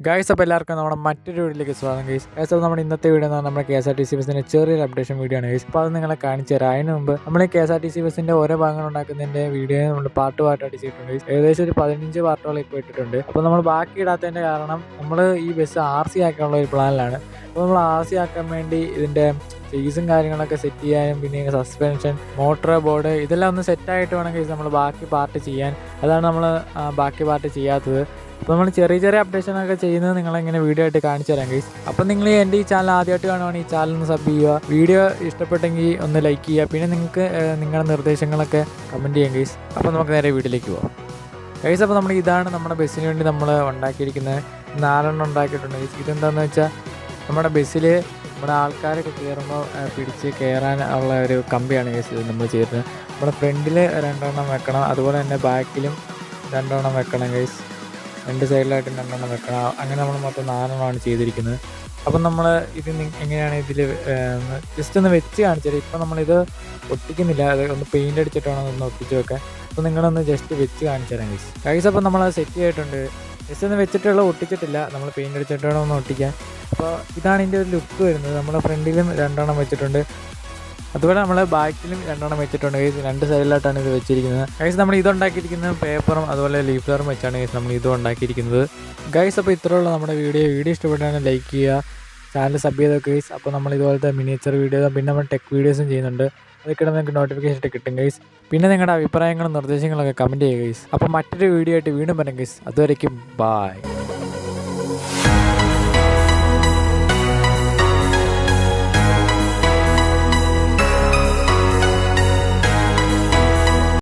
Guys അപ്പോൾ എല്ലാവർക്കും നമ്മുടെ മറ്റൊരു വീഡിയോയിലേക്ക് സ്വാഗതം ഗൈസ്. അപ്പോൾ നമ്മുടെ ഇന്നത്തെ വീഡിയോ എന്ന് പറഞ്ഞാൽ നമ്മുടെ KSRTC ബസ്സിൻ്റെ ചെറിയൊരു അപ്ഡേഷൻ വീഡിയോ ആണ് ഗൈസ്. അപ്പോൾ അത് നിങ്ങളെ കാണിച്ചു തരാം. അതിന് മുമ്പ് നമ്മൾ ഈ KSRTC ബസ്സിൻ്റെ ഓരോ ഭാഗങ്ങൾ ഉണ്ടാക്കുന്നതിൻ്റെ വീഡിയോ നമ്മൾ പാർട്ടായിട്ട് ചെയ്തിട്ടുണ്ട് ഗൈസ്. ഏകദേശം ഒരു 15 പാർട്ടുകൾ ഇപ്പോൾ ഇട്ടിട്ടുണ്ട്. അപ്പോൾ നമ്മൾ ബാക്കി ഇടാത്തതിൻ്റെ കാരണം നമ്മൾ ഈ ബസ് RC ആക്കാനുള്ള ഒരു പ്ലാനിലാണ്. അപ്പോൾ നമ്മൾ RC ആക്കാൻ വേണ്ടി ഇതിൻ്റെ ഫീസും കാര്യങ്ങളൊക്കെ സെറ്റ് ചെയ്യാനും പിന്നെ സസ്പെൻഷൻ മോട്ടർ ബോർഡ് ഇതെല്ലാം ഒന്ന് സെറ്റായിട്ട് വേണം ഗൈസ് നമ്മൾ ബാക്കി പാർട്ട് ചെയ്യാൻ. അതാണ് നമ്മൾ ബാക്കി പാർട്ട് ചെയ്യാത്തത്. അപ്പോൾ നമ്മൾ ചെറിയ അപ്ഡേഷനൊക്കെ ചെയ്യുന്നത് നിങ്ങളിങ്ങനെ വീഡിയോ ആയിട്ട് കാണിച്ചു തരാം ഗൈസ്. അപ്പോൾ നിങ്ങൾ എൻ്റെ ഈ ചാനൽ ആദ്യമായിട്ട് കാണുവാണെങ്കിൽ ഈ ചാനൽ ഒന്ന് സബ് ചെയ്യുക, വീഡിയോ ഇഷ്ടപ്പെട്ടെങ്കിൽ ഒന്ന് ലൈക്ക് ചെയ്യുക, പിന്നെ നിങ്ങൾക്ക് നിങ്ങളുടെ നിർദ്ദേശങ്ങളൊക്കെ കമൻറ്റ് ചെയ്യാം ഗൈസ്. അപ്പോൾ നമുക്ക് നേരെ വീഡിയോയിലേക്ക് പോകാം ഗൈസ്. അപ്പോൾ ഇതാണ് നമ്മുടെ ബസ്സിന് വേണ്ടി നമ്മൾ ഉണ്ടാക്കിയിരിക്കുന്നത്. 4 ഉണ്ടാക്കിയിട്ടുണ്ട് ഗൈസ്. ഇതെന്താണെന്ന് വെച്ചാൽ നമ്മുടെ ബസ്സിൽ നമ്മുടെ ആൾക്കാരൊക്കെ കയറുമ്പോൾ പിടിച്ച് കയറാൻ ഉള്ള ഒരു കമ്പിയാണ് ഗൈസ് ഇത് നമ്മൾ ചെയ്യുന്നത്. നമ്മുടെ ഫ്രണ്ടിൽ 2 വെക്കണം, അതുപോലെ തന്നെ ബാക്കിലും 2 വെക്കണം ഗൈസ്. 2 സൈഡിലായിട്ട് 2 വെക്കണം. അങ്ങനെ നമ്മൾ മൊത്തം 4 ചെയ്തിരിക്കുന്നത്. അപ്പം നമ്മൾ ഇത് എങ്ങനെയാണ് ഇതിൽ ജസ്റ്റ് ഒന്ന് വെച്ച് കാണിച്ചത്. ഇപ്പം നമ്മളിത് ഒട്ടിക്കുന്നില്ല, അത് ഒന്ന് പെയിൻ്റ് അടിച്ചിട്ട് വേണം ഒന്ന് ഒട്ടിച്ച് വെക്കാൻ. അപ്പോൾ നിങ്ങളൊന്ന് ജസ്റ്റ് വെച്ച് കാണിച്ചു തരാം ഗൈസ്. അപ്പോൾ നമ്മളത് സെറ്റ് ചെയ്തിട്ടുണ്ട്. ജസ്റ്റ് ഒന്ന് വെച്ചിട്ടുള്ള ഒട്ടിച്ചിട്ടില്ല, നമ്മൾ പെയിൻ്റ് അടിച്ചിട്ട് വേണം ഒന്ന് ഒട്ടിക്കാൻ. അപ്പോൾ ഇതാണ് ഇതിൻ്റെ ഒരു ലുക്ക് വരുന്നത്. നമ്മുടെ ഫ്രണ്ടിലും 2 വെച്ചിട്ടുണ്ട്, അതുപോലെ നമ്മൾ ബാക്കിലും 2 വെച്ചിട്ടുണ്ട് ഗൈസ്. 2 സൈഡിലായിട്ടാണ് ഇത് വെച്ചിരിക്കുന്നത് ഗൈസ്. നമ്മൾ ഇതുണ്ടാക്കിയിരിക്കുന്നത് പേപ്പറും അതുപോലെ ലീഫ്ലറും വെച്ചാണ് ഗൈസ് നമ്മൾ ഇതും ഉണ്ടാക്കിയിരിക്കുന്നത് ഗൈസ്. അപ്പോൾ ഇത്രയുള്ള നമ്മുടെ വീഡിയോ ഇഷ്ടപ്പെട്ടാൽ ലൈക്ക് ചെയ്യുക, ചാനൽ സബ് ചെയ്തൊക്കെ ഗൈസ്. അപ്പോൾ നമ്മൾ ഇതുപോലത്തെ മിനിയേച്ചർ വീഡിയോ പിന്നെ നമ്മൾ ടെക് വീഡിയോസും ചെയ്യുന്നുണ്ട്. അതൊക്കെ നിങ്ങൾക്ക് നോട്ടിഫിക്കേഷൻ ഇട്ട് കിട്ടും ഗൈസ്. പിന്നെ നിങ്ങളുടെ അഭിപ്രായങ്ങളും നിർദ്ദേശങ്ങളൊക്കെ കമൻറ്റ് ചെയ്യുക ഗൈസ്. അപ്പോൾ മറ്റൊരു വീഡിയോ ആയിട്ട് വീണ്ടും വരാം ഗൈസ്. അതുവരേക്കും ബൈ.